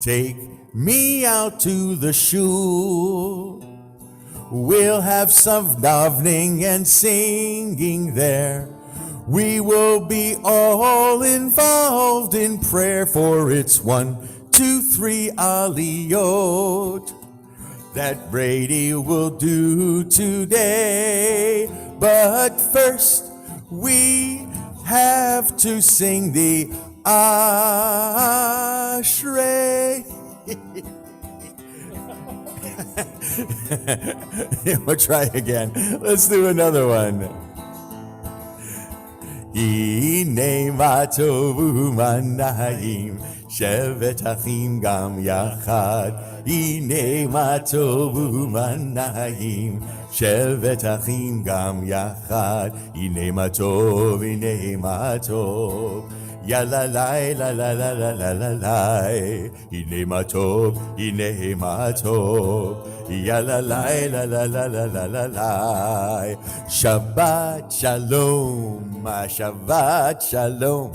Take me out to the shul. We'll have some davening and singing there. We will be all involved in prayer, for it's 1, 2, 3 Aliyot that Brady will do today. But first, we have to sing the Ashrei. We'll try again. Let's do another one. Hine ma tovu manahim shevet achim gam yachad. Hine ma tovu manahim shevet achim gam yachad. Hine ma tov, hine ma tov. Ya la la la la la la la la la. Hine ma tov, hine ma tov. Ya la la la la la la la la la. Shabbat shalom, Shabbat shalom.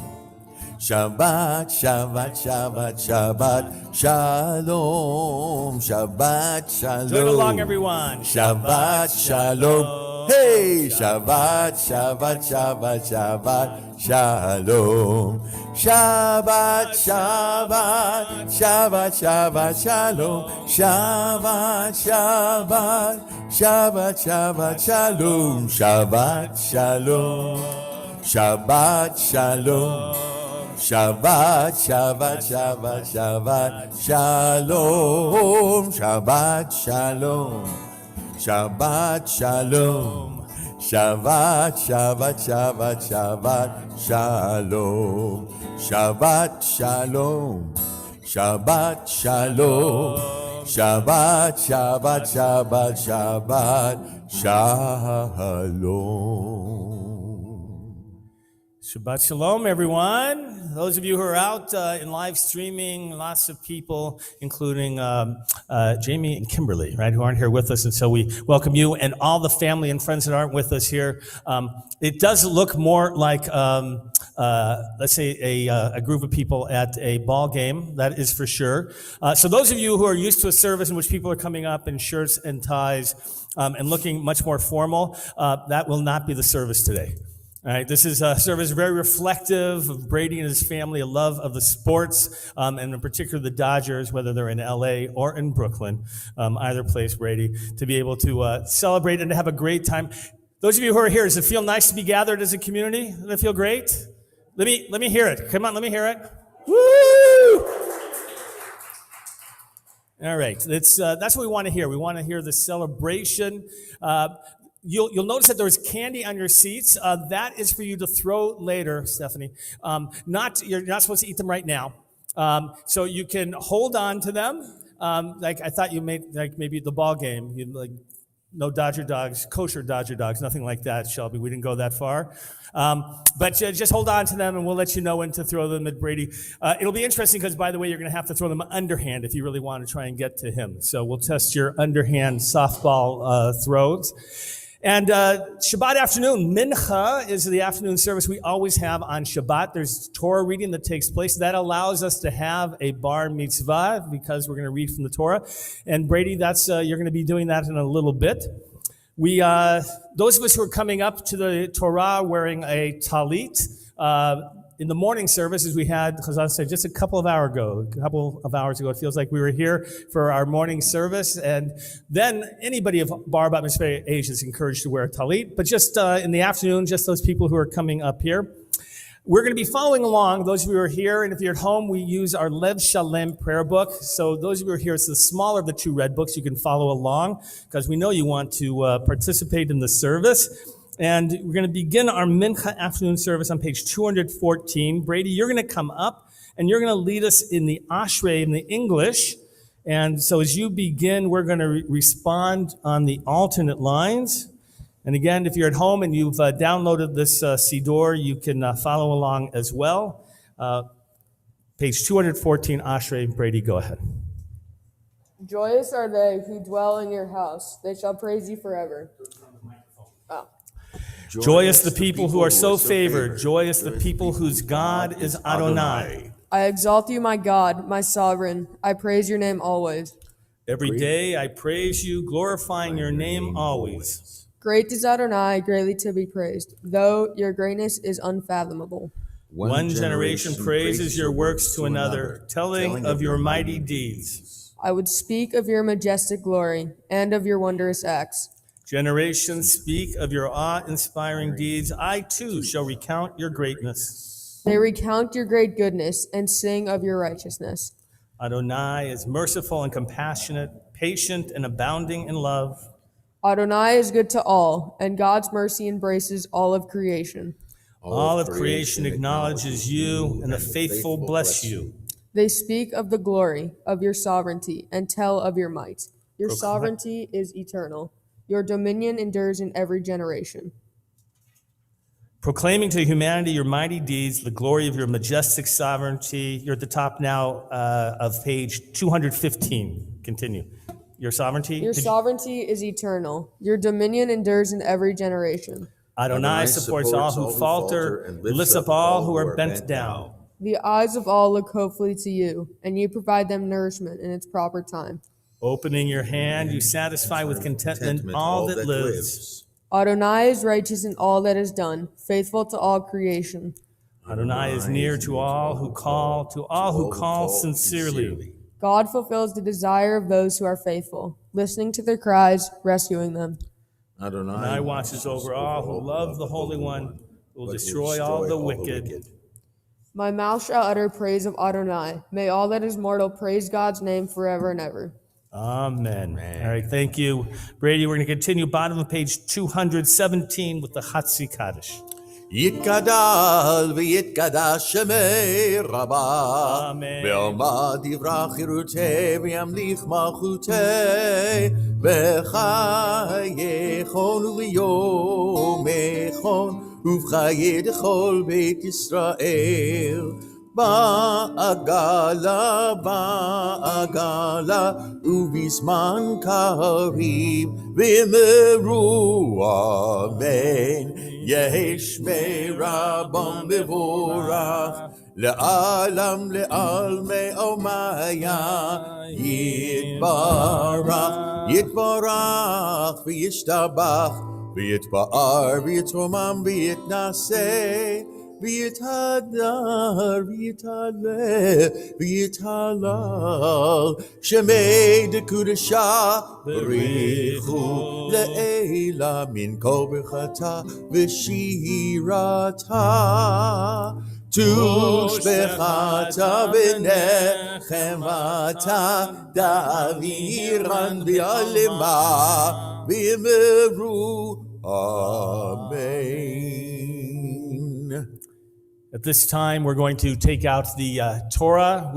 Shabbat, Shabbat, Shabbat, Shabbat, Shalom, Shabbat, Shalom. Join along, everyone. Shabbat, Shalom. Hey, Shabbat, Shabbat, Shabbat, Shabbat, Shalom. Shabbat, Shabbat, Shabbat, Shabbat, Shalom. Shabbat, Shabbat, Shabbat, Shabbat, Shalom. Shabbat, Shalom. Shabbat, Shalom. Shabbat, Shabbat, Shabbat, Shabbat, Shalom. Shabbat, Shalom. Shabbat, Shalom. Shabbat, Shabbat, Shabbat, Shabbat, Shalom. Shabbat, Shalom. Shabbat, Shalom. Shabbat, Shabbat, Shabbat, Shabbat, Shalom. Shabbat Shalom, everyone. Those of you who are out in live streaming, lots of people, including Jamie and Kimberly, right, who aren't here with us. And so we welcome you and all the family and friends that aren't with us here. It does look more like, let's say, a group of people at a ball game. That is for sure. So those of you who are used to a service in which people are coming up in shirts and ties and looking much more formal, that will not be the service today. All right, this is a service very reflective of Brady and his family, a love of the sports, and in particular the Dodgers, whether they're in LA or in Brooklyn, either place, Brady, to be able to celebrate and to have a great time. Those of you who are here, does it feel nice to be gathered as a community? Does it feel great? Let me hear it. Come on, let me hear it. Woo! All right, that's what we want to hear. We want to hear the celebration. You'll notice that there's candy on your seats. That is for you to throw later, Stephanie. You're not supposed to eat them right now. So you can hold on to them. Like I thought you made, like maybe the ball game. No Dodger dogs, kosher Dodger dogs, nothing like that, Shelby. We didn't go that far. But just hold on to them and we'll let you know when to throw them at Brady. It'll be interesting because, by the way, you're going to have to throw them underhand if you really want to try and get to him. So we'll test your underhand softball throws. And Shabbat afternoon, Mincha is the afternoon service we always have on Shabbat. There's Torah reading that takes place. That allows us to have a bar mitzvah because we're going to read from the Torah. And Brady, you're going to be doing that in a little bit. Those of us who are coming up to the Torah wearing a talit, in the morning service, as we had, because I said just a couple of hours ago, it feels like we were here for our morning service. And then anybody of bar bat mitzvah age is encouraged to wear a talit. But just in the afternoon, just those people who are coming up here. We're going to be following along, those of you who are here. And if you're at home, we use our Lev Shalem prayer book. So those of you who are here, it's the smaller of the two red books. You can follow along because we know you want to participate in the service. And we're going to begin our Mincha afternoon service on page 214. Brady, you're going to come up and you're going to lead us in the Ashrei in the English. And so as you begin, we're going to respond on the alternate lines. And again, if you're at home and you've downloaded this Siddur, you can follow along as well. Page 214, Ashrei. Brady, go ahead. Joyous are they who dwell in your house. They shall praise you forever. Joyous the people who are so favored. Joyous the people whose God is Adonai. I exalt you, my God, my sovereign. I praise your name always. Every day I praise you, glorifying your name always. Great is Adonai, greatly to be praised, though your greatness is unfathomable. One generation praises your works to another, telling of your mighty deeds. I would speak of your majestic glory and of your wondrous acts. Generations speak of your awe-inspiring deeds. I too shall recount your greatness. They recount your great goodness and sing of your righteousness. Adonai is merciful and compassionate, patient and abounding in love. Adonai is good to all, and God's mercy embraces all of creation. All of creation acknowledges you, and the faithful bless you. They speak of the glory of your sovereignty and tell of your might. Your sovereignty is eternal. Your dominion endures in every generation. Proclaiming to humanity your mighty deeds, the glory of your majestic sovereignty. You're at the top now of page 215. Continue. Your sovereignty? Your sovereignty is eternal. Your dominion endures in every generation. Adonai supports all who falter and lifts up all who are bent down. The eyes of all look hopefully to you, and you provide them nourishment in its proper time. Opening your hand, you satisfy with contentment all that lives. Adonai is righteous in all that is done, faithful to all creation. Adonai is near to all who call sincerely. God fulfills the desire of those who are faithful, listening to their cries, rescuing them. Adonai watches over all who love the Holy One, who will destroy all the wicked. My mouth shall utter praise of Adonai. May all that is mortal praise God's name forever and ever. Amen. All right, thank you, Brady. We're going to continue bottom of page 217 with the Hatzi Kaddish. יתגדל ויתקדש שמי רבה, אמן. ועומד יברח חירותי וימליך מלכותי, בחייכון וביומכון, ובחיי דכל בית ישראל. בעגלה, בעגלה, ובזמן קריב, ואמרו אמן. יש מרבם מבורך, לעלם לעלמי עלמיה, יתברך, יתברך וישתבח, ויתפאר ויתרומם ויתנשא, ויתהדר ויתהלל ויתהלל, שמי דקודשה בריחו לעילה מן כל ברכתה ושירתה. תושבחתה ונחמתה, דאבירן בעלמה, ואמרו אמן. At this time, we're going to take out the Torah.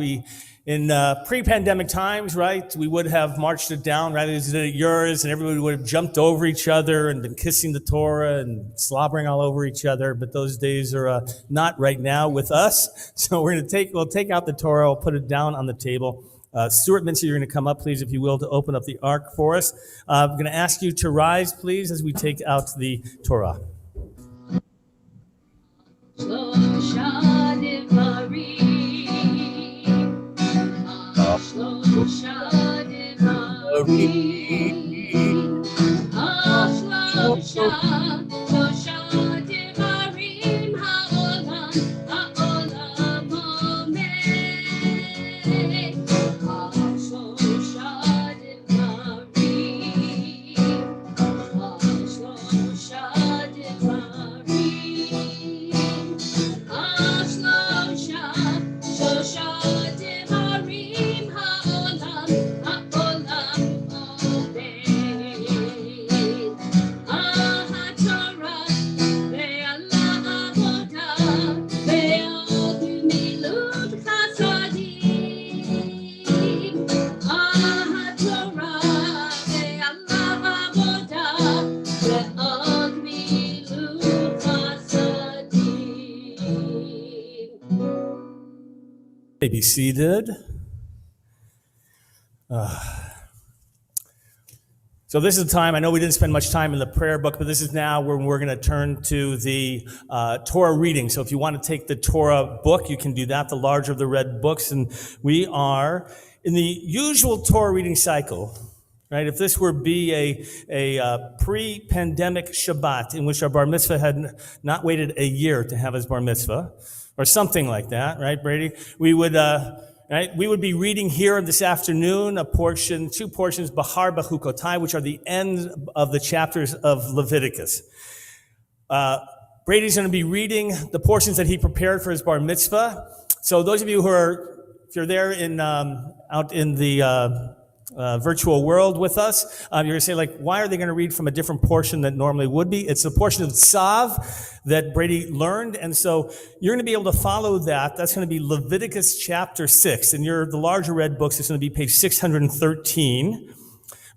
In pre-pandemic times, right, we would have marched it down, right, is it yours, and everybody would have jumped over each other and been kissing the Torah and slobbering all over each other, but those days are not right now with us. So we'll take out the Torah, we'll put it down on the table. Stuart Mincha, you're going to come up, please, if you will, to open up the ark for us. I'm going to ask you to rise, please, as we take out the Torah. Be seated. So So this is the time, I know we didn't spend much time in the prayer book, but this is now where we're going to turn to the Torah reading. So if you want to take the Torah book, you can do that, the larger of the red books. And we are in the usual Torah reading cycle, right? If this were be a pre-pandemic Shabbat in which our bar mitzvah had not waited a year to have his bar mitzvah, or something like that, right, Brady? We would be reading here this afternoon two portions, Bahar Bachukotai, which are the end of the chapters of Leviticus. Brady's going to be reading the portions that he prepared for his bar mitzvah. So those of you if you're there out in the virtual world with us, you're going to say, why are they going to read from a different portion that normally would be? It's the portion of Tzav that Brady learned, and so you're going to be able to follow that. That's going to be Leviticus Chapter 6, and the larger red books is going to be page 613.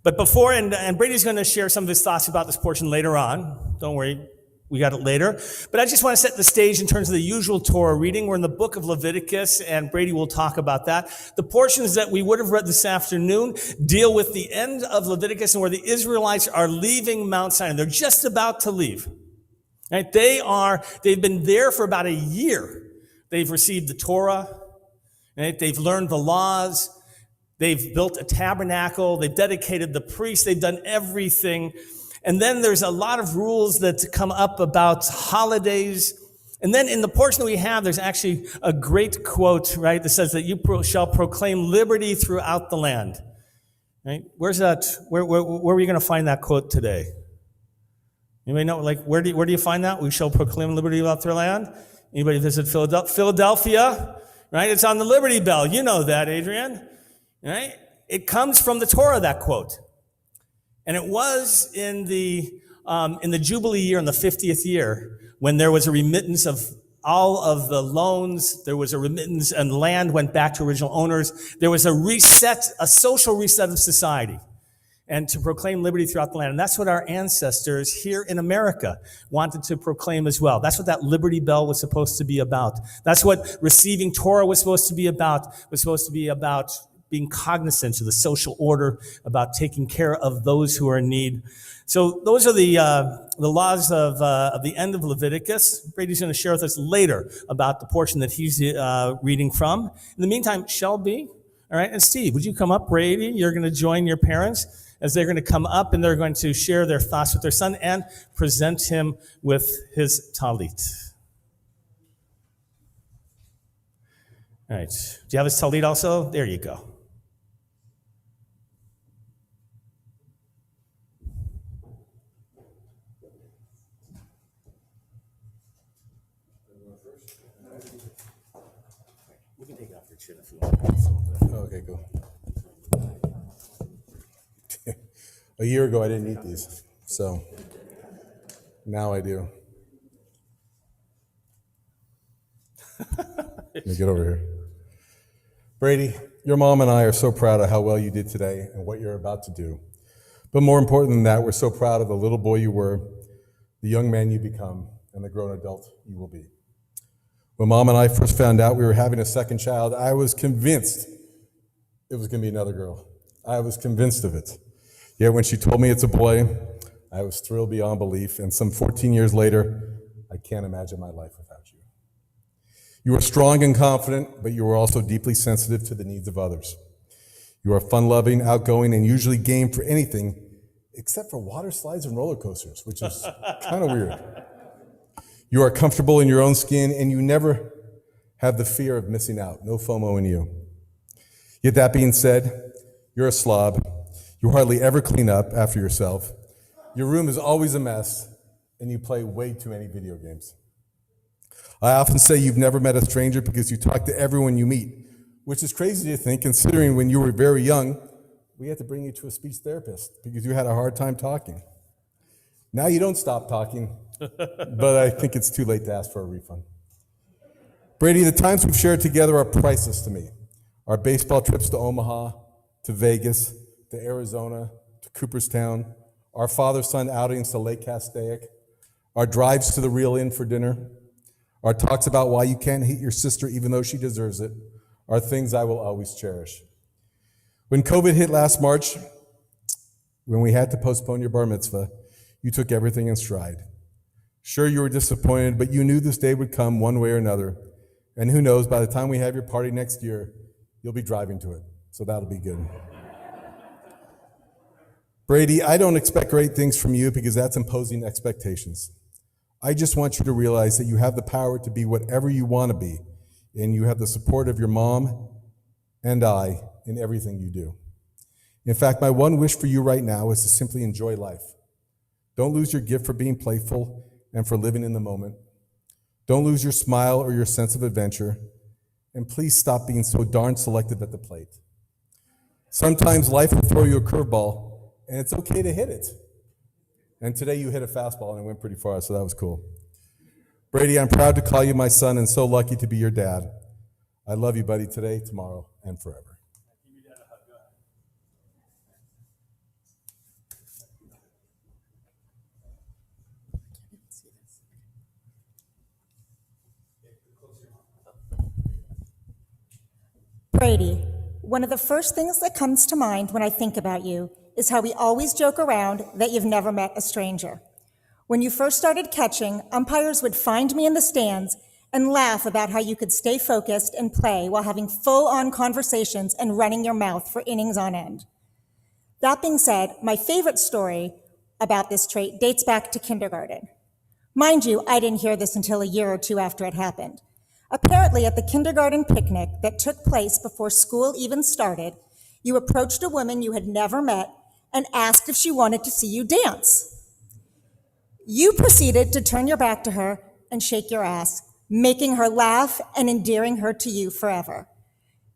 But before, and Brady's going to share some of his thoughts about this portion later on. Don't worry. We got it later. But I just want to set the stage in terms of the usual Torah reading. We're in the book of Leviticus, and Brady will talk about that. The portions that we would have read this afternoon deal with the end of Leviticus and where the Israelites are leaving Mount Sinai. They're just about to leave. Right? They've been there for about a year. They've received the Torah. Right? They've learned the laws. They've built a tabernacle. They've dedicated the priests. They've done everything. And then there's a lot of rules that come up about holidays. And then in the portion that we have, there's actually a great quote, right, that says that you shall proclaim liberty throughout the land. Right? Where's that? Where are you going to find that quote today? Anybody know, where do you find that? We shall proclaim liberty throughout the land. Anybody visit Philadelphia? Right? It's on the Liberty Bell. You know that, Adrian. Right? It comes from the Torah, that quote. And it was in the Jubilee year, in the 50th year, when there was a remittance of all of the loans, there was a remittance and land went back to original owners. There was a social reset of society, and to proclaim liberty throughout the land. And that's what our ancestors here in America wanted to proclaim as well. That's what that Liberty Bell was supposed to be about. That's what receiving Torah was supposed to be about. It was supposed to be about being cognizant of the social order, about taking care of those who are in need. So those are the laws of the end of Leviticus. Brady's going to share with us later about the portion that he's reading from. In the meantime, Shelby, all right, and Steve, would you come up, Brady? You're going to join your parents as they're going to come up, and they're going to share their thoughts with their son and present him with his talit. All right. Do you have his talit also? There you go. Okay, cool. A year ago, I didn't eat these, so now I do. Let me get over here. Brady, your mom and I are so proud of how well you did today and what you're about to do. But more important than that, we're so proud of the little boy you were, the young man you become, and the grown adult you will be. When Mom and I first found out we were having a second child, I was convinced it was going to be another girl. I was convinced of it. Yet when she told me it's a boy, I was thrilled beyond belief, and some 14 years later, I can't imagine my life without you. You are strong and confident, but you are also deeply sensitive to the needs of others. You are fun-loving, outgoing, and usually game for anything except for water slides and roller coasters, which is kind of weird. You are comfortable in your own skin, and you never have the fear of missing out. No FOMO in you. Yet that being said, you're a slob. You hardly ever clean up after yourself. Your room is always a mess, and you play way too many video games. I often say you've never met a stranger because you talk to everyone you meet, which is crazy to think considering when you were very young, we had to bring you to a speech therapist because you had a hard time talking. Now you don't stop talking, but I think it's too late to ask for a refund. Brady, the times we've shared together are priceless to me. Our baseball trips to Omaha, to Vegas, to Arizona, to Cooperstown, our father-son outings to Lake Castaic, our drives to the Real Inn for dinner, our talks about why you can't hate your sister even though she deserves it, are things I will always cherish. When COVID hit last March, When we had to postpone your bar mitzvah, you took everything in stride. Sure, you were disappointed, but you knew this day would come one way or another. And who knows, by the time we have your party next year, you'll be driving to it. So that'll be good. Brady, I don't expect great things from you because that's imposing expectations. I just want you to realize that you have the power to be whatever you want to be, and you have the support of your mom and I in everything you do. In fact, my one wish for you right now is to simply enjoy life. Don't lose your gift for being playful and for living in the moment. Don't lose your smile or your sense of adventure, and please stop being so darn selective at the plate. Sometimes life will throw you a curveball, and it's okay to hit it. And today you hit a fastball and it went pretty far, so that was cool. Brady, I'm proud to call you my son and so lucky to be your dad. I love you, buddy, today, tomorrow, and forever. Brady, one of the first things that comes to mind when I think about you is how we always joke around that you've never met a stranger. When you first started catching, umpires would find me in the stands and laugh about how you could stay focused and play while having full-on conversations and running your mouth for innings on end. That being said, my favorite story about this trait dates back to kindergarten. Mind you, I didn't hear this until a year or two after it happened. Apparently, at the kindergarten picnic that took place before school even started, you approached a woman you had never met and asked if she wanted to see you dance. You proceeded to turn your back to her and shake your ass, making her laugh and endearing her to you forever.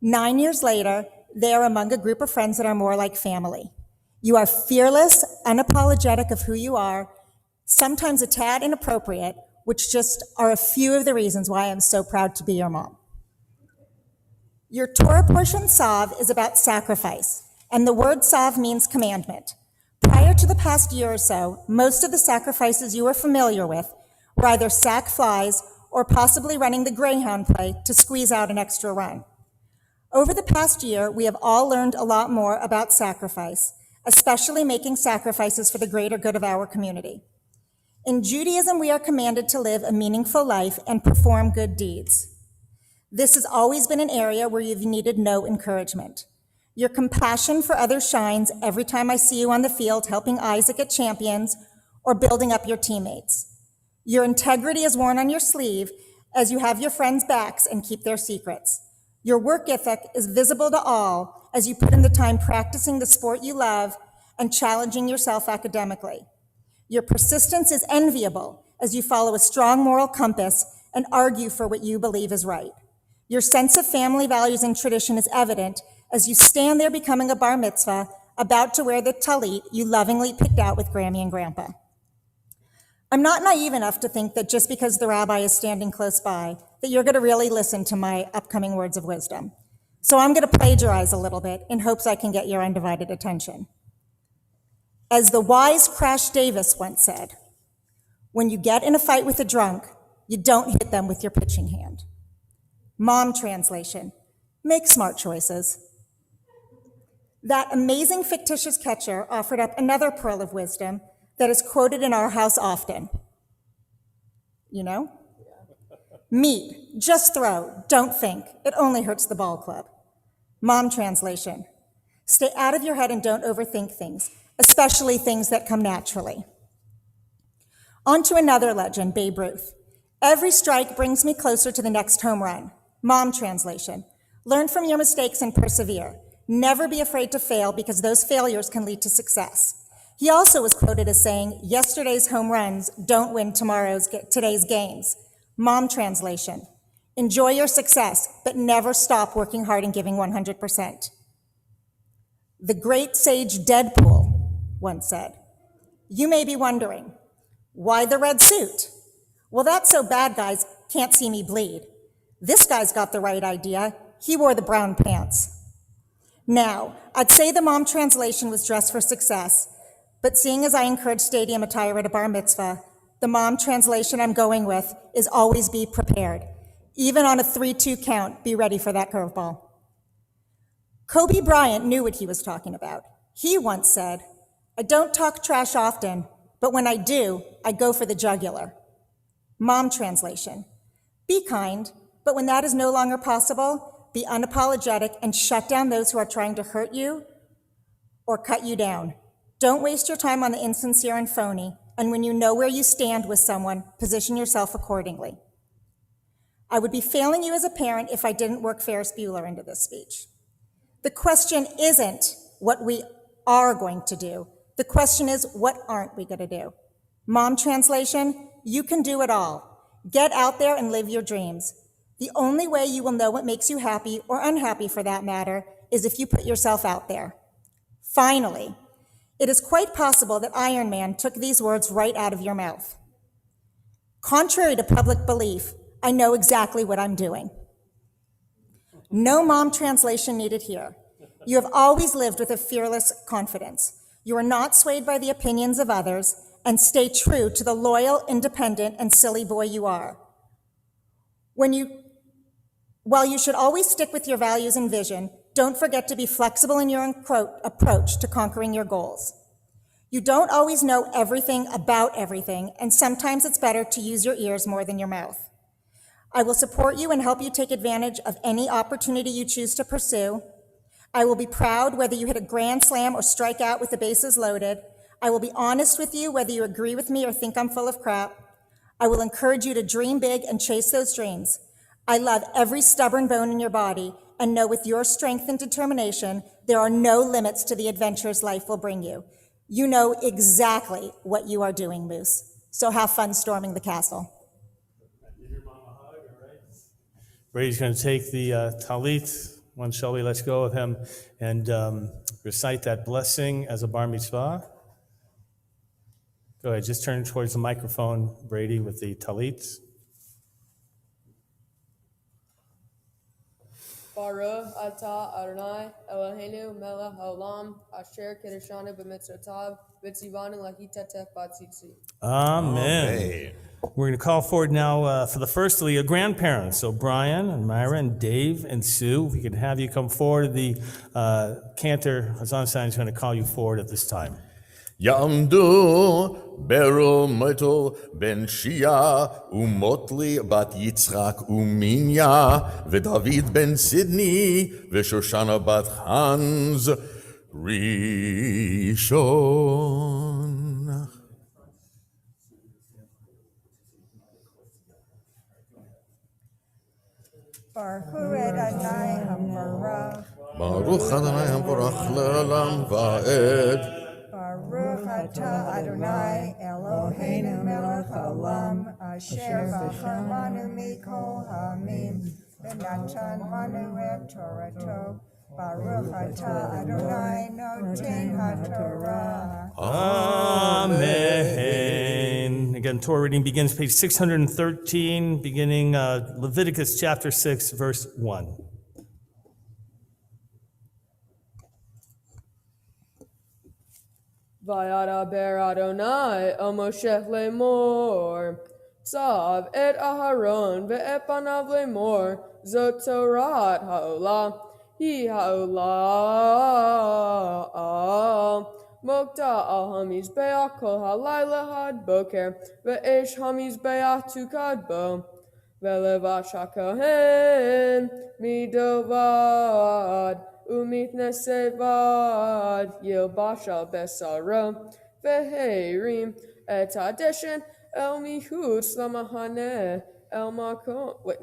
9 years later, they are among a group of friends that are more like family. You are fearless, unapologetic of who you are, sometimes a tad inappropriate, which just are a few of the reasons why I'm so proud to be your mom. Your Torah portion, Sav, is about sacrifice, and the word Sav means commandment. Prior to the past year or so, most of the sacrifices you were familiar with were either sack flies or possibly running the Greyhound play to squeeze out an extra run. Over the past year, we have all learned a lot more about sacrifice, especially making sacrifices for the greater good of our community. In Judaism, we are commanded to live a meaningful life and perform good deeds. This has always been an area where you've needed no encouragement. Your compassion for others shines every time I see you on the field helping Isaac at champions or building up your teammates. Your integrity is worn on your sleeve as you have your friends' backs and keep their secrets. Your work ethic is visible to all as you put in the time practicing the sport you love and challenging yourself academically. Your persistence is enviable as you follow a strong moral compass and argue for what you believe is right. Your sense of family values and tradition is evident as you stand there becoming a bar mitzvah, about to wear the talit you lovingly picked out with Grammy and Grandpa. I'm not naive enough to think that just because the rabbi is standing close by, that you're going to really listen to my upcoming words of wisdom. So I'm going to plagiarize a little bit in hopes I can get your undivided attention. As the wise Crash Davis once said, when you get in a fight with a drunk, you don't hit them with your pitching hand. Mom translation, make smart choices. That amazing fictitious catcher offered up another pearl of wisdom that is quoted in our house often. You know? Meet, just throw, don't think. It only hurts the ball club. Mom translation, stay out of your head and don't overthink things, especially things that come naturally. On to another legend, Babe Ruth. Every strike brings me closer to the next home run. Mom translation, learn from your mistakes and persevere. Never be afraid to fail because those failures can lead to success. He also was quoted as saying, yesterday's home runs don't win today's games. Mom translation, enjoy your success, but never stop working hard and giving 100%. The great sage Deadpool once said, you may be wondering, why the red suit? Well, that's so bad guys can't see me bleed. This guy's got the right idea. He wore the brown pants. Now, I'd say the mom translation was dressed for success, but seeing as I encourage stadium attire at a bar mitzvah, the mom translation I'm going with is always be prepared. Even on a 3-2 count, be ready for that curveball. Kobe Bryant knew what he was talking about. He once said, I don't talk trash often, but when I do, I go for the jugular. Mom translation. Be kind, but when that is no longer possible, be unapologetic and shut down those who are trying to hurt you or cut you down. Don't waste your time on the insincere and phony, and when you know where you stand with someone, position yourself accordingly. I would be failing you as a parent if I didn't work Ferris Bueller into this speech. The question isn't what we are going to do. The question is, what aren't we going to do? Mom translation, you can do it all. Get out there and live your dreams. The only way you will know what makes you happy, or unhappy for that matter, is if you put yourself out there. Finally, it is quite possible that Iron Man took these words right out of your mouth. Contrary to public belief, I know exactly what I'm doing. No mom translation needed here. You have always lived with a fearless confidence. You are not swayed by the opinions of others, and stay true to the loyal, independent, and silly boy you are. While you should always stick with your values and vision, don't forget to be flexible in your approach to conquering your goals. You don't always know everything about everything, and sometimes it's better to use your ears more than your mouth. I will support you and help you take advantage of any opportunity you choose to pursue. I will be proud whether you hit a grand slam or strike out with the bases loaded. I will be honest with you whether you agree with me or think I'm full of crap. I will encourage you to dream big and chase those dreams. I love every stubborn bone in your body and know with your strength and determination, there are no limits to the adventures life will bring you. You know exactly what you are doing, Moose. So have fun storming the castle. Brady's going to take the talit. One, Shelby, let's go with him and recite that blessing as a bar mitzvah. Go ahead, just turn towards the microphone, Brady, with the talit. Baruch atah Adonai Eloheinu melech haolam asher kiddushanu b'mitzvotav v'tzivanu lahitatech b'tzitzi. Amen. We're going to call forward now for the first Aliyah grandparents. So Brian and Myra and Dave and Sue, we can have you come forward. The cantor Hazan Stein is going to call you forward at this time. יעמדו ברומתו בן שיה ומוטלי בת יצחק ומיניה ודוד בן סידני ושושנה בת חנז ראשון. Baruch Adonai Hamvarach. ברוך אדוני המבורך לעולם ועד. Baruch atah Adonai Eloheinu melech haolam asher bachar banu mikol hamim v'natan manu et Torato. Baruch atah Adonai noten haTorah. Amen. Again, Torah reading begins page 613, beginning Leviticus chapter 6, verse 1. Vayadaber Adonai el Moshe lemor, Tzav et Aharon ve'et panav lemor, Zot Torat ha'olah, hi ha'olah, Mokta al hamizbeach kol halayla had boker, ve'esh hamizbeach tukad bo, ve'levash hakohen midovad, Umitnesevad Yilbasha Besaro Veherim Et Adeshen El Mihutz Lamahane El Makom. Wait,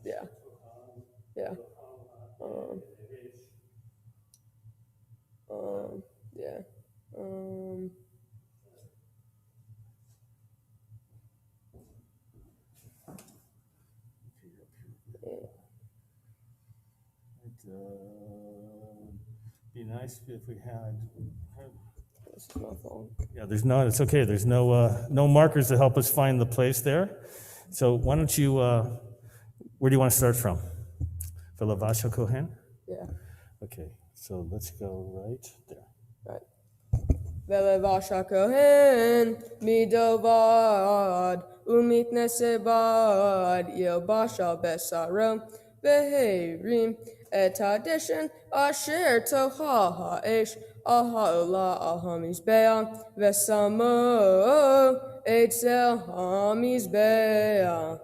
yeah. Yeah. Yeah. Be nice if we had. Yeah, there's no. It's okay. There's no markers to help us find the place there. So why don't you? Where do you want to start from? For Lavash Kohen. Yeah. Okay. So let's go right there. Right. Ve'levash hakohen midovad umitnesebad yilbasha besaro veherim et hadishin asher toha ha'esh aha'ola al-hamizbeah vesamo etzel hamizbeah.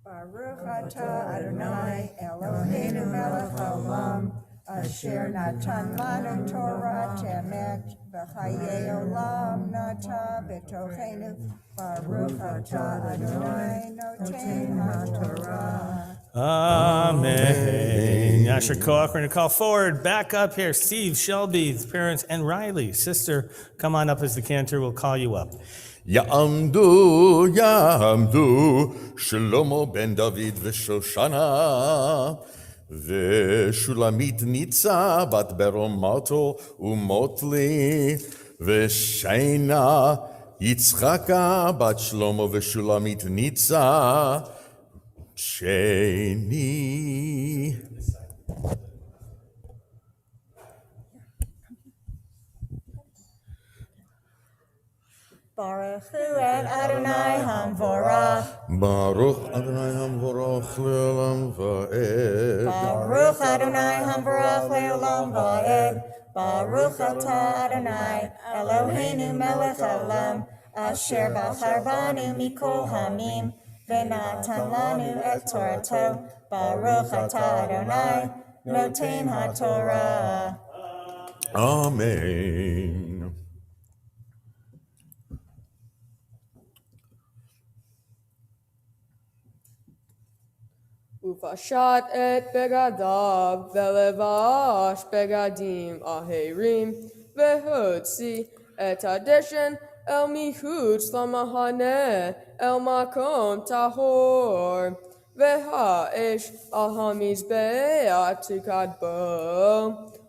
Baruch atah Adonai Eloheinu melech haolam asher natan lanu Torah temet v'chayei olam nata b'tochenu. Baruch atah Adonai noten haTorah. Amen. Yasher Koach, we're going to call forward, back up here, Steve, Shelby, parents, and Riley. Sister, come on up as the cantor. We'll call you up. יעמדו, יעמדו, שלמה בן דוד ושושנה, ושולמית ניצה בת ברומתו ומוטלי, ושיינה יצחקה בת שלמה ושולמית ניצה, שני. Baruch Hu et Adonai Hamvorach. Baruch Adonai Hamvorach le'olam va'ed. Baruch Adonai Hamvorach le'olam va'ed. Baruch atah Adonai Eloheinu melech haolam asher bachar banu mikol hamim v'natan lanu et Torato. Baruch atah Adonai noten haTorah. Amen. Ufashat et begadav velevash begadim aherim vehotzi et adishin el michutz lamahane el makom tahor veha'esh al hamizbeah tikadbo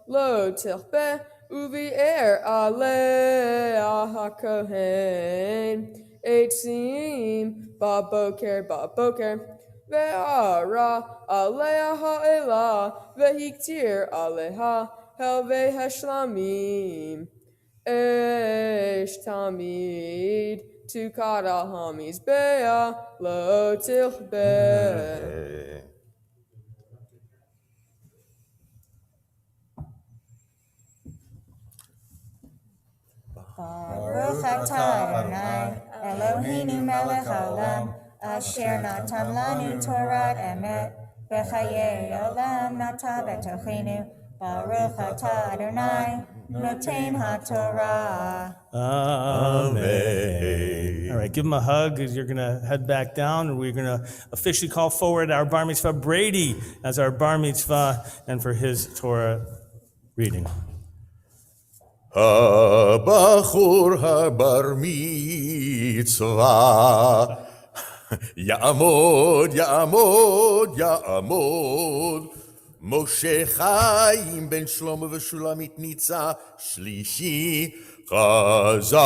lo tilpe uvi'er aleh hakohen eitzim baboker Ve'ara aleha ha'elah ve'hiktir aleha helve hashlamim esh tamid tukad al hamizbeah lo tilbeh. Baruch atah Adonai Eloheinu melech haolam asher natan lanu Torah emet v'chayei olam nata b'tochenu. Baruch atah Adonai noten haTorah. Amen. All right, give him a hug as you're going to head back down, and we're going to officially call forward our bar mitzvah Brady as our bar mitzvah and for his Torah reading. הבחור הבר מצווה יעמוד, יעמוד, יעמוד משה חיים בן שלמה ושולמית ניצה שלישי חזק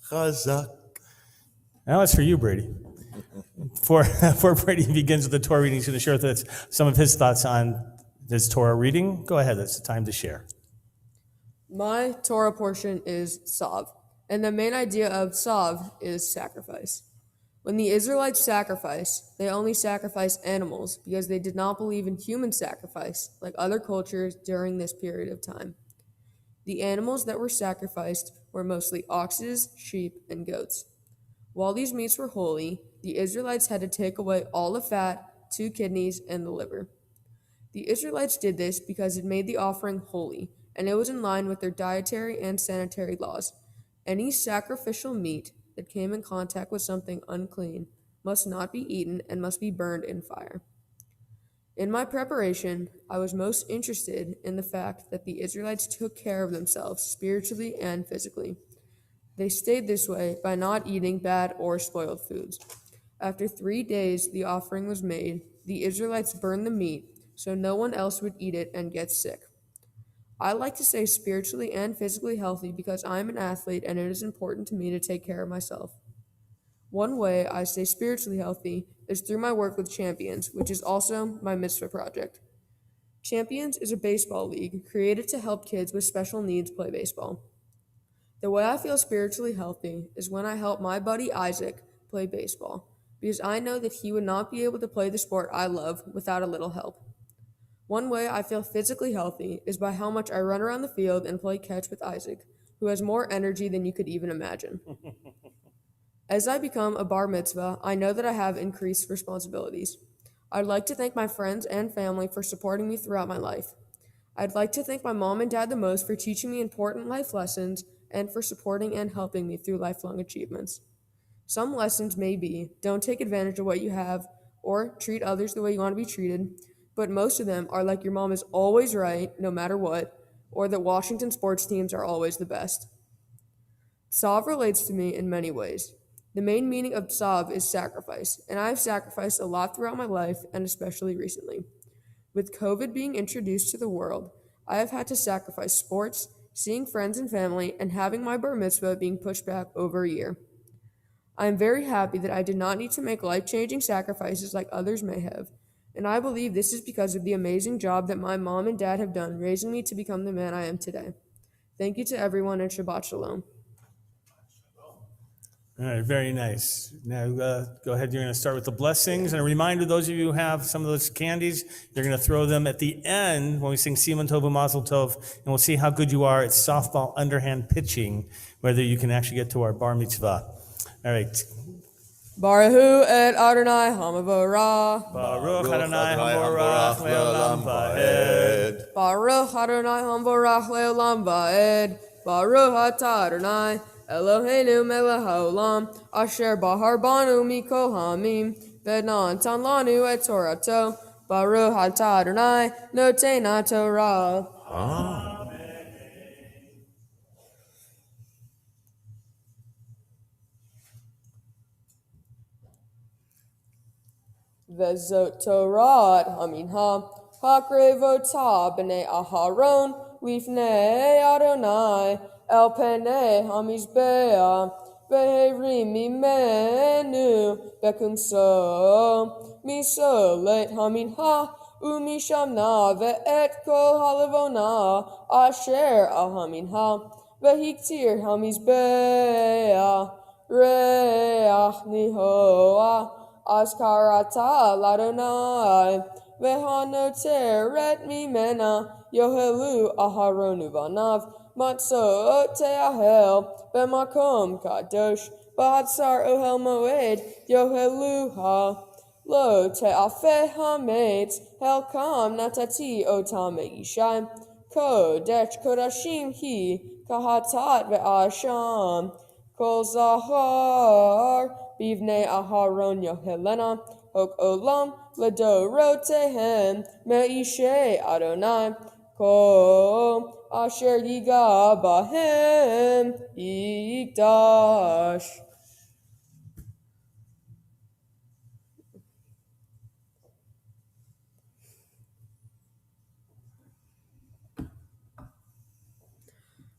חזק. Now it's for you, Brady. Before Brady begins with the Torah reading, he's going to share with us some of his thoughts on his Torah reading. Go ahead, it's time to share. My Torah portion is Sav, and the main idea of Sav is sacrifice. When the Israelites sacrifice, they only sacrifice animals because they did not believe in human sacrifice like other cultures during this period of time. The animals that were sacrificed were mostly oxes, sheep, and goats. While these meats were holy, the Israelites had to take away all the fat, 2 kidneys, and the liver. The Israelites did this because it made the offering holy, and it was in line with their dietary and sanitary laws. Any sacrificial meat that came in contact with something unclean must not be eaten and must be burned in fire. In my preparation, I was most interested in the fact that the Israelites took care of themselves spiritually and physically. They stayed this way by not eating bad or spoiled foods. After 3 days the offering was made, the Israelites burned the meat so no one else would eat it and get sick. I like to stay spiritually and physically healthy because I'm an athlete and it is important to me to take care of myself. One way I stay spiritually healthy is through my work with Champions, which is also my Mitzvah project. Champions is a baseball league created to help kids with special needs play baseball. The way I feel spiritually healthy is when I help my buddy Isaac play baseball, because I know that he would not be able to play the sport I love without a little help. One way I feel physically healthy is by how much I run around the field and play catch with Isaac, who has more energy than you could even imagine. As I become a bar mitzvah, I know that I have increased responsibilities. I'd like to thank my friends and family for supporting me throughout my life. I'd like to thank my mom and dad the most for teaching me important life lessons and for supporting and helping me through lifelong achievements. Some lessons may be, don't take advantage of what you have or treat others the way you want to be treated, but most of them are like your mom is always right, no matter what, or that Washington sports teams are always the best. Tzav relates to me in many ways. The main meaning of tzav is sacrifice, and I've sacrificed a lot throughout my life, and especially recently. With COVID being introduced to the world, I have had to sacrifice sports, seeing friends and family, and having my bar mitzvah being pushed back over a year. I am very happy that I did not need to make life-changing sacrifices like others may have, and I believe this is because of the amazing job that my mom and dad have done raising me to become the man I am today. Thank you to everyone, and Shabbat Shalom. All right, very nice. Now go ahead. You're going to start with the blessings. And a reminder, those of you who have some of those candies, you're going to throw them at the end when we sing Siman Tov and Mazel Tov, and we'll see how good you are at softball underhand pitching, whether you can actually get to our bar mitzvah. All right. Baruch et Adonai Hamavorach. Baruch Adonai Hamorach Leolam Va'ed. Baruch Adonai Hamavorach Leolam Va'ed. Baruch atah Adonai Eloheinu melech haolam, asher bahar banu mikol hamim, v'natan lanu et Torato, Baruch atah Adonai noten haTorah. Amen. Vezot Torah haminha, hakrevotah b'nei Aharon, lifnei Adonai, El pene hamizbeah, ve'herim mimenu, bekunso, misolet haminha, umishamna, ve'et kol halavona, asher al haminha, ve'hiktir hamizbeah, reach nihoah, askarata ladonai, ve'hanoteret mimena, yohelu aharonu vanav, Matzot te'ahel, b'makom kadosh, b'hatzar ohel moed, yoheluha, lo te'afeh hametz, helkam natati otam me'ishai, kodesh kodashim hi, kahatat ve'asham, kol zahar, bivnei aharon yohelena, hok olam, ledorotehem, me'ishei Adonai, kol asher yiga bahem yikdash.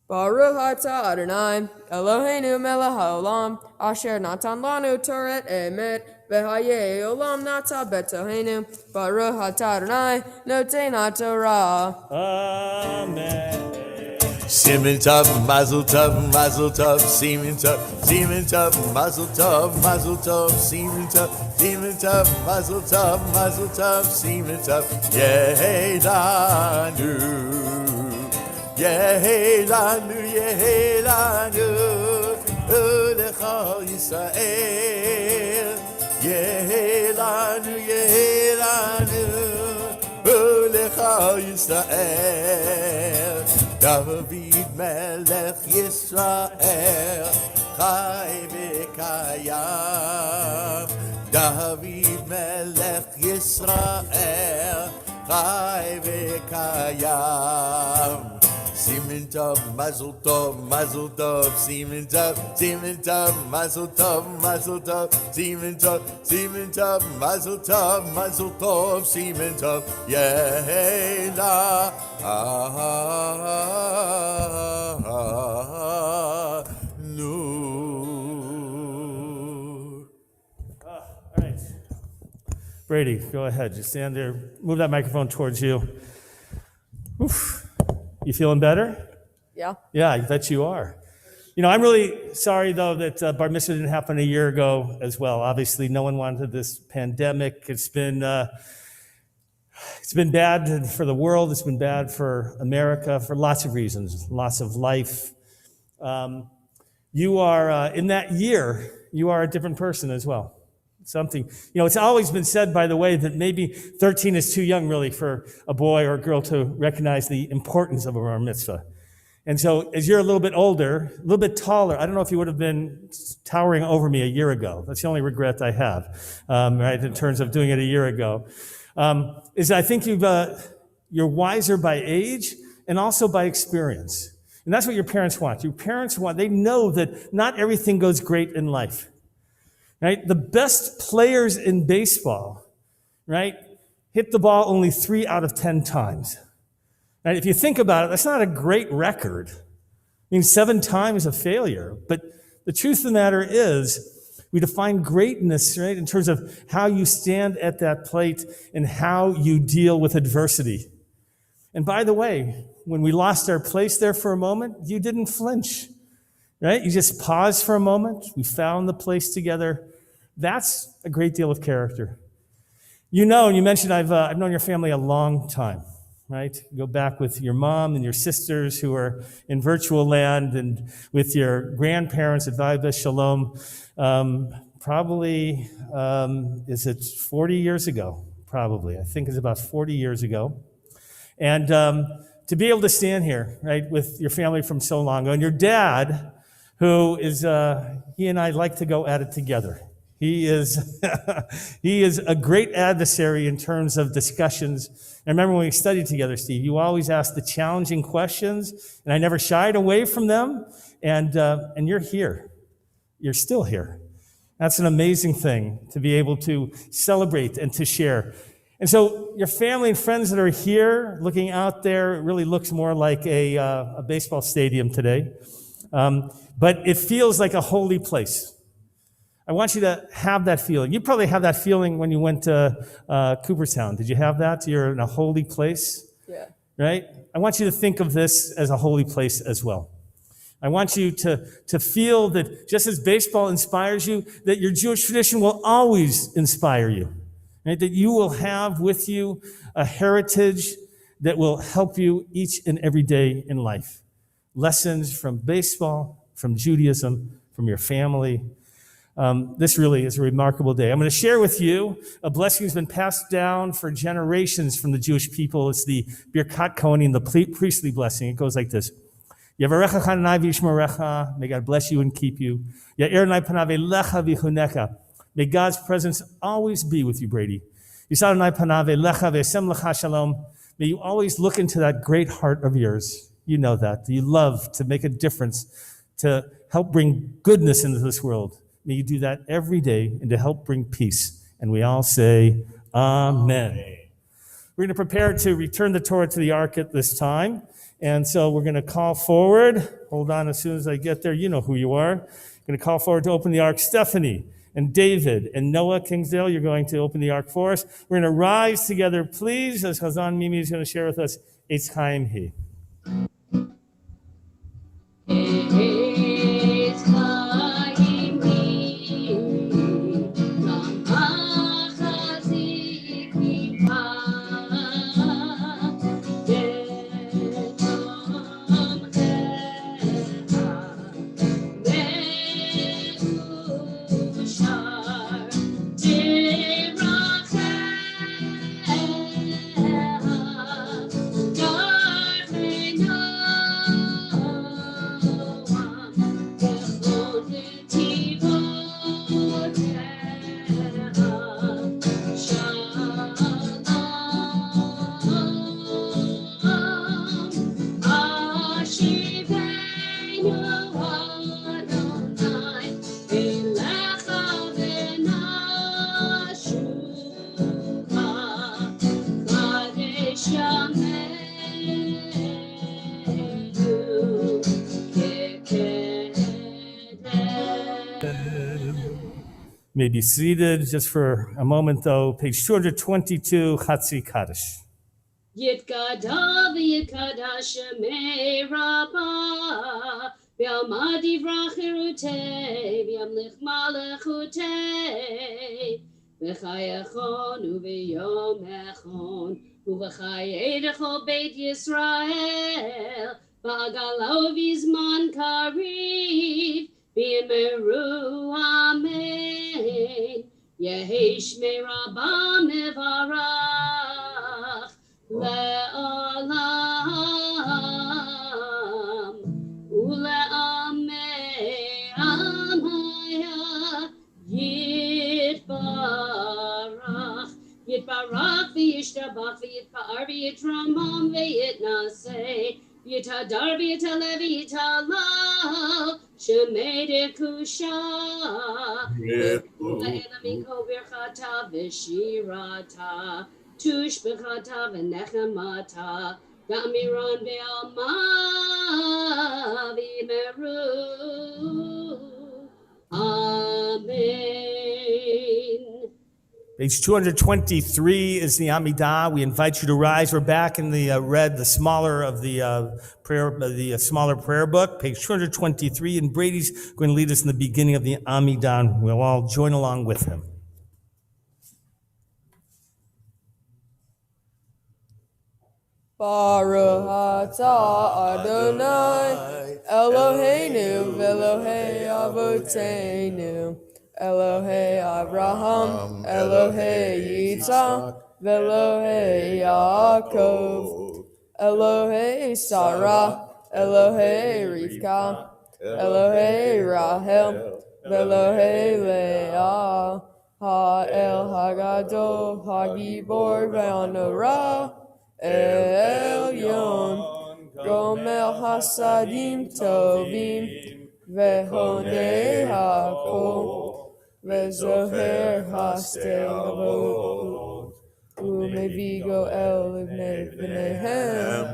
Baruch atah Adonai Eloheinu melech haolam, asher natan lanu toret emet, v'hayei olam nata betoheinu, Baruch atah Adonai noten haTorah. Amen. Siman Tov, Mazel Tov, Mazel Tov, Siman Tov, Siman Tov, Mazel Tov, Mazel Tov, Siman Tov, Siman Tov, Mazel Tov, Mazel Tov, Siman Tov, Yehelanu, Yehelanu, Yehelanu, Ulecha Yisrael, Yehelanu, Yehelanu, Ulecha Yisrael. David melech Yisrael, chai v'kayam. David melech Yisrael, chai v'kayam. Simen Tov, Mazel Tov, Mazel Tov, Simen Tov, Simen Tov, Mazel Tov, Mazel Tov, Simen Tov, Simen Tov, Mazel Tov, Mazel Tov, Simen Tov, Yehela, Nur. All right. Brady, go ahead. Just stand there. Move that microphone towards you. Oof. You feeling better? Yeah. Yeah, I bet you are. You know, I'm really sorry, though, that Bar Mitzvah didn't happen a year ago as well. Obviously, no one wanted this pandemic. It's been bad for the world. It's been bad for America for lots of reasons, loss of life. You are, in that year, you are a different person as well. Something, you know, it's always been said, by the way, that maybe 13 is too young, really, for a boy or a girl to recognize the importance of a bar mitzvah. And so, as you're a little bit older, a little bit taller, I don't know if you would have been towering over me a year ago. That's the only regret I have, right, in terms of doing it a year ago. Is I think you're wiser by age and also by experience. And that's what your parents want. Your parents want, they know that not everything goes great in life. Right? The best players in baseball, right, hit the ball only 3 out of 10 times. Right? If you think about it, that's not a great record. I mean, 7 times a failure. But the truth of the matter is, we define greatness, right, in terms of how you stand at that plate and how you deal with adversity. And by the way, when we lost our place there for a moment, you didn't flinch. Right? You just paused for a moment. We found the place together. That's a great deal of character. You know, and you mentioned I've known your family a long time, right? You go back with your mom and your sisters who are in virtual land, and with your grandparents at Vaivah Shalom. Probably, is it 40 years ago? Probably. I think it's about 40 years ago. And to be able to stand here, right, with your family from so long ago, and your dad, who is, he and I like to go at it together. He is, he is a great adversary in terms of discussions. I remember when we studied together, Steve, you always asked the challenging questions, and I never shied away from them. And you're here. You're still here. That's an amazing thing to be able to celebrate and to share. And so your family and friends that are here, looking out there, it really looks more like a baseball stadium today. But it feels like a holy place. I want you to have that feeling. You probably have that feeling when you went to Cooperstown. Did you have that? You're in a holy place? Yeah. Right? I want you to think of this as a holy place as well. I want you to feel that just as baseball inspires you, that your Jewish tradition will always inspire you. Right? That you will have with you a heritage that will help you each and every day in life. Lessons from baseball, from Judaism, from your family. This really is a remarkable day. I'm going to share with you a blessing that's been passed down for generations from the Jewish people. It's the Birkat Kohanim, the priestly blessing. It goes like this. Yavarecha Chananai v'yishmerecha. May God bless you and keep you. Ya'er nai panav elecha v'chunecha. May God's presence always be with you, Brady. Yisad nai panav elecha v'esem lecha shalom. May you always look into that great heart of yours. You know that. You love to make a difference, to help bring goodness into this world. May you do that every day and to help bring peace. And we all say, Amen. We're going to prepare to return the Torah to the ark at this time. And so we're going to call forward. Hold on, as soon as I get there, you know who you are. I'm going to call forward to open the ark. Stephanie and David and Noah Kingsdale, you're going to open the ark for us. We're going to rise together, please, as Chazan Mimi is going to share with us Eitz Chaim Hi. No May be seated just for a moment, though. Page 222, Chatzi Kaddish. Yitkada v'yitkada shemei Rabbah v'yamad yivrach cherutei v'yamlich malachutei v'chayachon u'v'yom echon u'v'chayei l'chol beit Yisrael v'agalo v'zman kariv v'yimeru amen Yehi shmei Rabbah mevarach Le'olam ule'amei amaya yitbarach v'yishtabach v'yitpa'ar v'yitramam v'yitnaseh v'yitadar v'yitaleh v'yitalal shemei dekusha v'elamiko birchata v'shirata Tush b'chata v'nechamata Gamiron be'alma v'imeru Amen. Page 223 is the Amidah. We invite you to rise. We're back in the red, the smaller of the smaller prayer book, page 223. And Brady's going to lead us in the beginning of the Amidah. We'll all join along with him. Baruch atah Adonai Eloheinu v'Elohei Avoteinu Elohei Abraham Elohei Yitzhak v'Elohei Yaakov Elohei Sarah Elohei Rivka Elohei Rahel v'Elohei Leah Ha'el Hagadol Hagibor v'Hanorah Elyon Gomel Hasadim Tovim Vehonei Hakol Vezoher Hastevot Umevigo El Ibnei B'neihem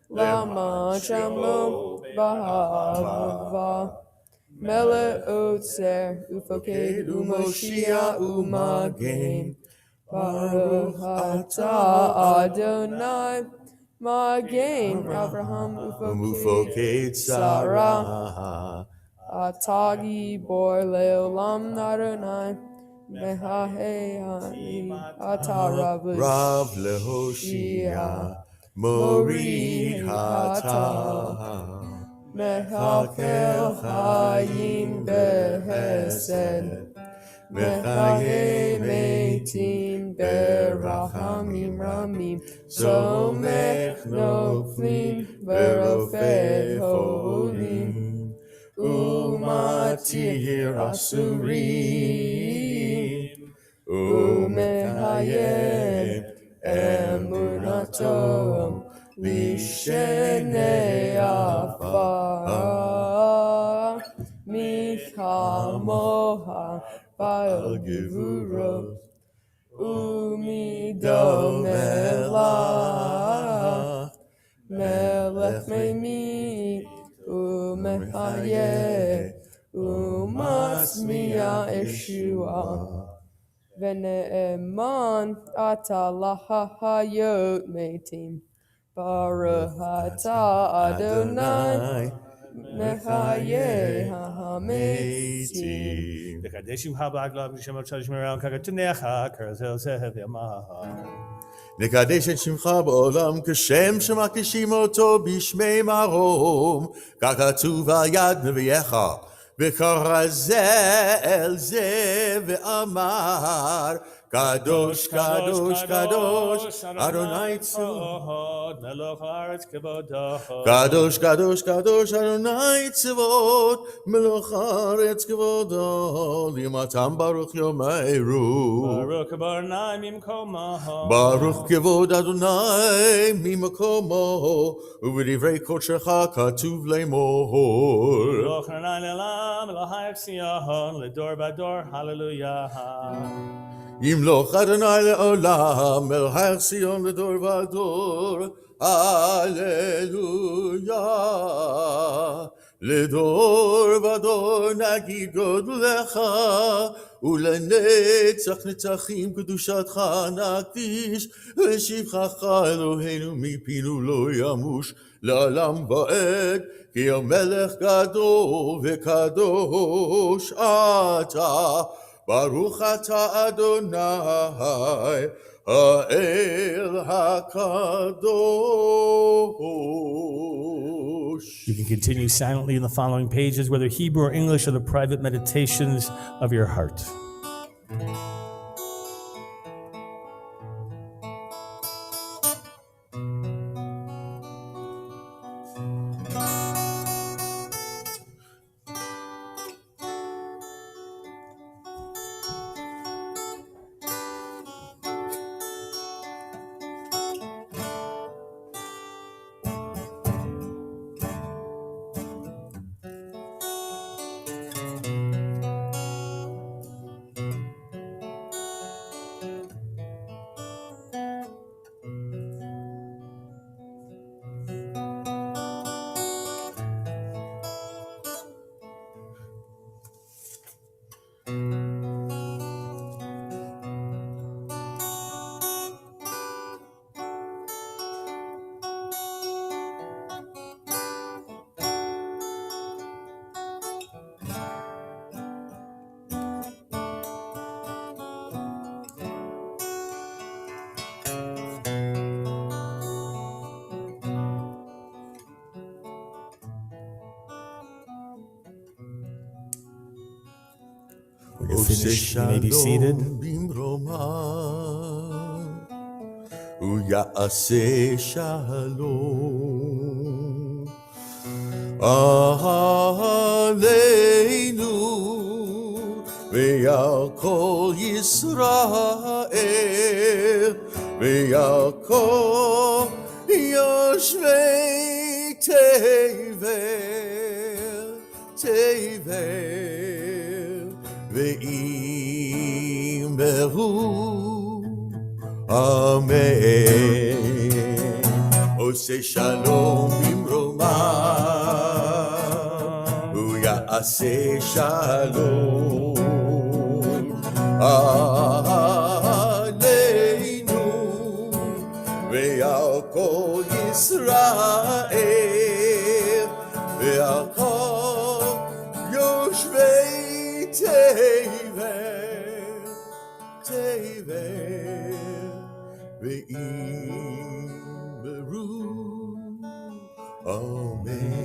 Lama Shamlo Bahava Mele Otzer Ufoked Umoshia Umagen Baruch atah Adonai Magen Avraham Ufoked Sarah Atagi Bor Leolam Adonai Mehahei Ani Atah Rav Lehoshia Mori Hatah Mehakel Hayim Behesed Mechaye Meitim Berachamim Ramim Somech Noflim Berofei Holim Umatir Asurim Umechaye Emunatom Lishenei Afar Michamoha Ba'al Gevuros Umido Melach Melech Meimi Umechaye Umasmiya Yeshua Vene'eman Ata Lahayot Meitim Baruch atah Adonai Mechaye HaMeitim נקדש את שמך בעולם כשם שמקדישים אותו בשמי מרום, כך כתוב על יד נביאך, וכרזה אל זה ואמר, Kadosh, Kadosh, Kadosh, Adonai Tzivot. Melech haaretz kevodo. Kadosh, Kadosh, Kadosh, Adonai Tzivot, Melech haaretz kevodo, Limatam Baruch Yomeru. Baruch Adonai mimkomo. Baruch Kevod Adonai Mimakomo, Uvidivrei Kodshecha Katuv Lemor. Baruch Adonai le'olam, Elohai Sion, ledor vador, hallelujah. Yimloch Adonai le'olam, El Har Sion ledor vador, hallelujah. Ledor vador nagid godlecha, ולנצח נצחים קדושתך נקדיש, ושבחך אלוהינו מפינו לא ימוש לעולם ועד, כי המלך גדול וקדוש אתה, ברוך אתה אדוני האל הקדוש. You can continue silently in the following pages, whether Hebrew or English, or the private meditations of your heart. When you're finished, you may be seated. ויעשה שלום עלינו ועל כל ישראל ועל כל יושבי תבל ואמרו אמן. עושה שלום במרומיו, הוא יעשה שלום עלינו ועל כל ישראל ועל כל יושבי תבל ואמרו אמן.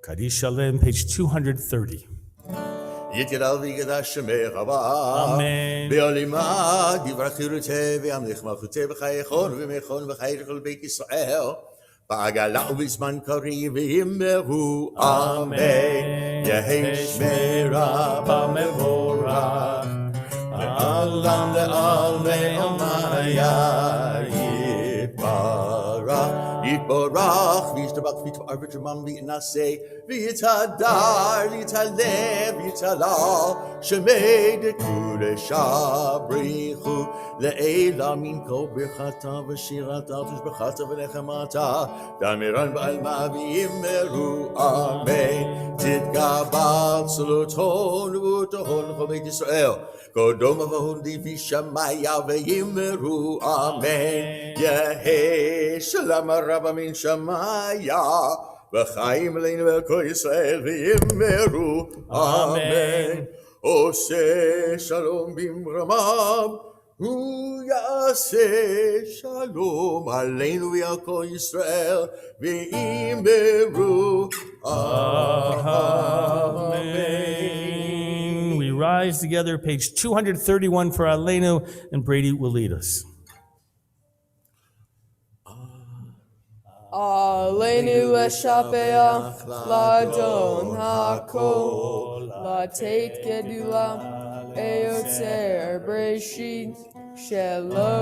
Kaddish Shalem, page 230. יתגדל ויגדש שמך אמן. בעולמה דברת חירותה והמלך מלכותה בחייכון ומכון וחיי כל בית ישראל בעגלה ובזמן קריב ואמרו אמן. יהי שמירה במבורך העולם לעלמי עלמיה יתברך וישתבח ויתפאר ותרומם ויתנשא ויתהדר ויתהלב ויתהלל שמי דקודשה בריחו לעילה מן כל ברכתה ושירתה ותשבחתה ונחמתה דמירן בעלמה ואמרו אמן. תתגבר צלותו נבואתו לכל בית ישראל קודום ובהון דיבי שמיה ואמרו אמן. יהי שלום רבה מן שמיה וחיים עלינו אל כל ישראל ואמרו אמן. עושה שלום במרומיו הוא יעשה שלום עלינו ועל כל ישראל, ואמרו Amen. We rise together, page 231 for Aleinu, and Brady will lead us. Aleinu eshapeach ladon hakol latet gedula eotzer breshit shelo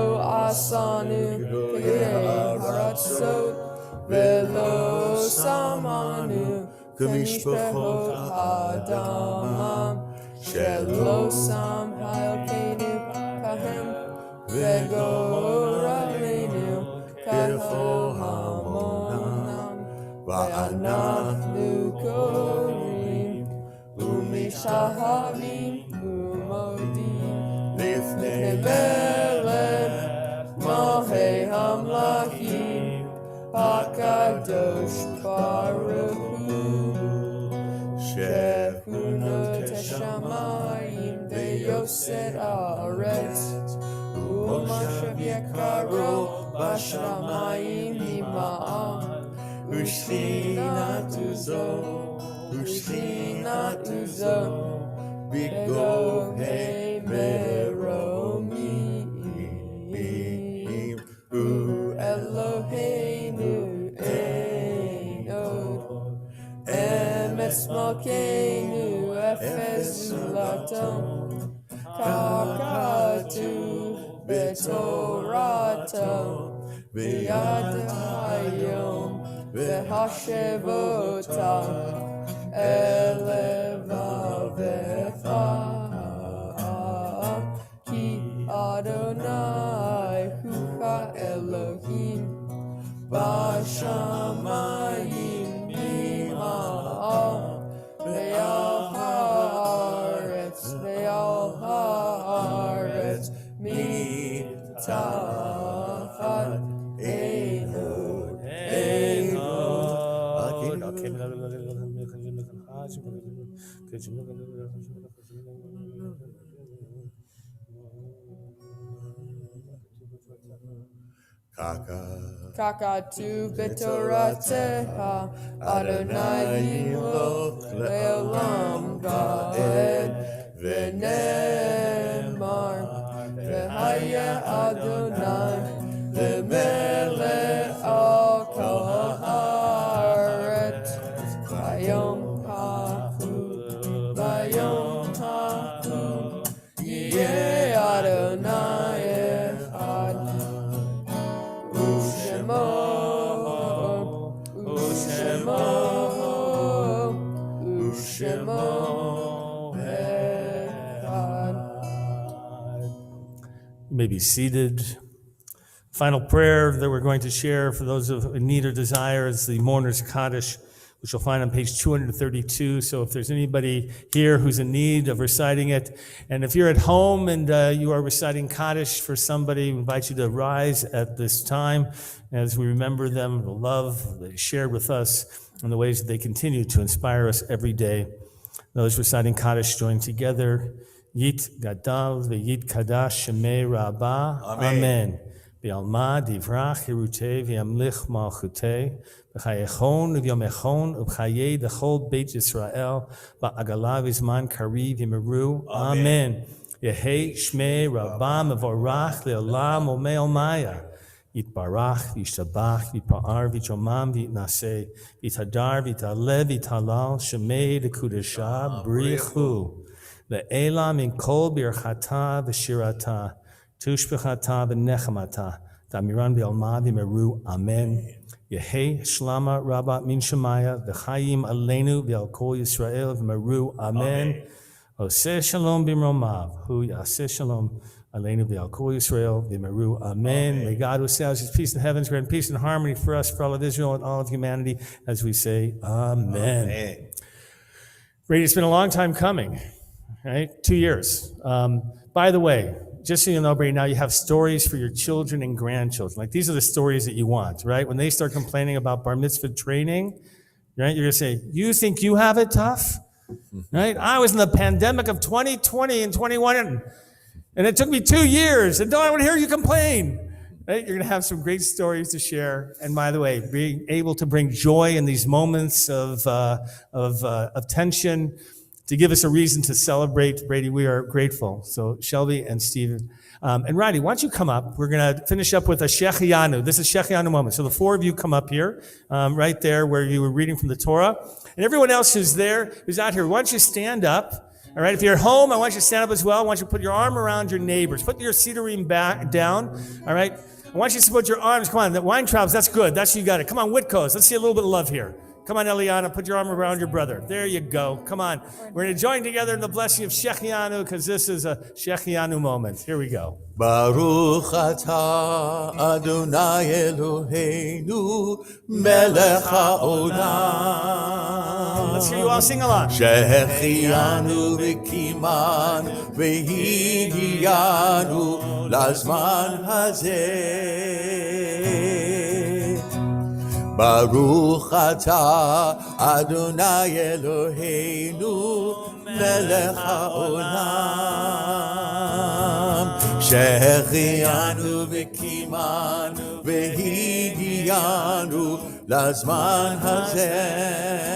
asanu k'yei haratzot velo samanu k'mishpechot hadamam shelo sam hayokenu kahem v'goralenu kahol hamonam v'anachnu korim u'mishahavim u'modim lifnei melech mahei hamlachim hakadosh baruch hu shechunot hashamayim ve'yoset haaretz u'mashav yekaro Bashamayim ima'am Ushrinat uzo Bigov hei meromim Eloheinu einod Emetz malkeinu efes zulaton Kakatu betorato V'yad hayom v'hashevota elevavecha Ki Adonai hu ha'Elohim B'shamayim b'ma'al Ve'al haaretz mitachat einod Kakatu betorateha Adonai yimloch le'olam va'ed v'nemar v'haya Adonai le'melech al kol haaretz v'yom haku yeh Adonai echad Ushemo echad. You may be seated. Final prayer that we're going to share for those of in need or desire is the Mourner's Kaddish, which you'll find on page 232. So if there's anybody here who's in need of reciting it, and if you're at home and you are reciting Kaddish for somebody, we invite you to rise at this time as we remember them, the love they shared with us, and the ways that they continue to inspire us every day. Those reciting Kaddish join together. Yit Gadal ve'yit Kadash Shemei Rabbah. Amen. B'alma divrach hirutei v'yamlich malchutei b'chayechon v'yomechon ub'chayei dechol Beit Yisrael ba'agala v'zman kariv yimeru. Amen. Yehei Shmei Rabbah mevorach le'olam omei omaya. Yitbarach v'yishtabach v'yipa'ar v'yomam v'yitnaseh v'yitadar v'yitaleh v'yitalal Shemei dekudesha brichu le'elam min kol birchata v'shirata Tushbechata v'nechamata, Damiran v'alma v'meru, Amen. Yehei shlama rabba min shemaya, v'chayim aleinu v'al kol Yisrael v'meru, Amen. Oseh shalom b'mromav, hu yaseh shalom aleinu v'al kol Yisrael v'meru, Amen. May God who establishes his peace in the heavens grant peace and harmony for us, for all of Israel and all of humanity, as we say, Amen. Brady, it's been a long time coming, right? 2 years. By the way, just so you know, Brady, now you have stories for your children and grandchildren. Like, these are the stories that you want, right? When they start complaining about bar mitzvah training, right, you're going to say, you think you have it tough? Right? I was in the pandemic of 2020 and 21, and And it took me 2 years, and don't I want to hear you complain. Right? You're going to have some great stories to share. And by the way, being able to bring joy in these moments of tension, to give us a reason to celebrate, Brady, we are grateful. So Shelby and Stephen. And Roddy, why don't you come up? We're going to finish up with a Shakhianu. This is Shakhianu moment. So the 4 of you come up here, right there where you were reading from the Torah. And everyone else who's there, who's out here, why don't you stand up? All right, if you're at home, I want you to stand up as well. I want you to put your arm around your neighbors. Put your cedar back down, all right? I want you to put your arms, come on, the wine traps, that's good. That's you got it. Come on, Whitkos, let's see a little bit of love here. Come on, Eliana, put your arm around your brother. There you go. Come on. We're going to join together in the blessing of Shakhianu because this is a Shakhianu moment. Here we go. Baruch atah Adonai Eloheinu melech haolam. Let's hear you all sing along. Shakhianu v'kiman v'higiyanu lazman hazeh. Baruch atah Adonai Eloheinu melech haolam. Shakhianu v'kimanu v'higiyanu lazman hazeh.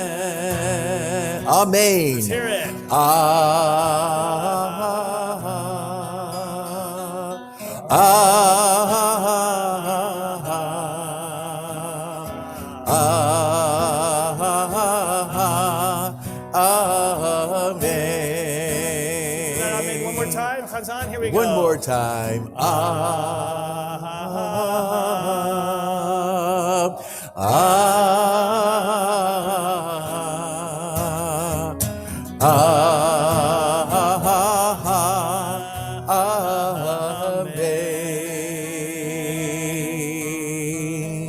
Amen. Let's hear it. Amen. One more time, Chazan, here we go. One more time.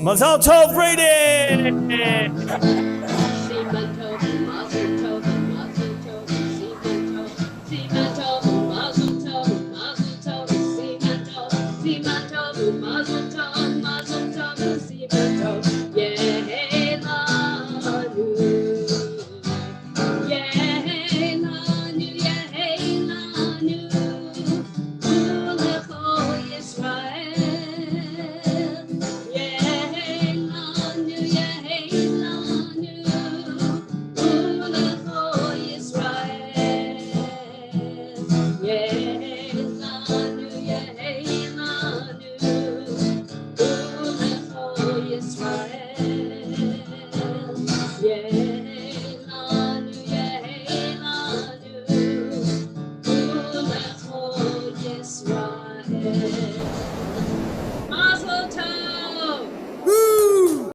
Mazal Tov, Brady!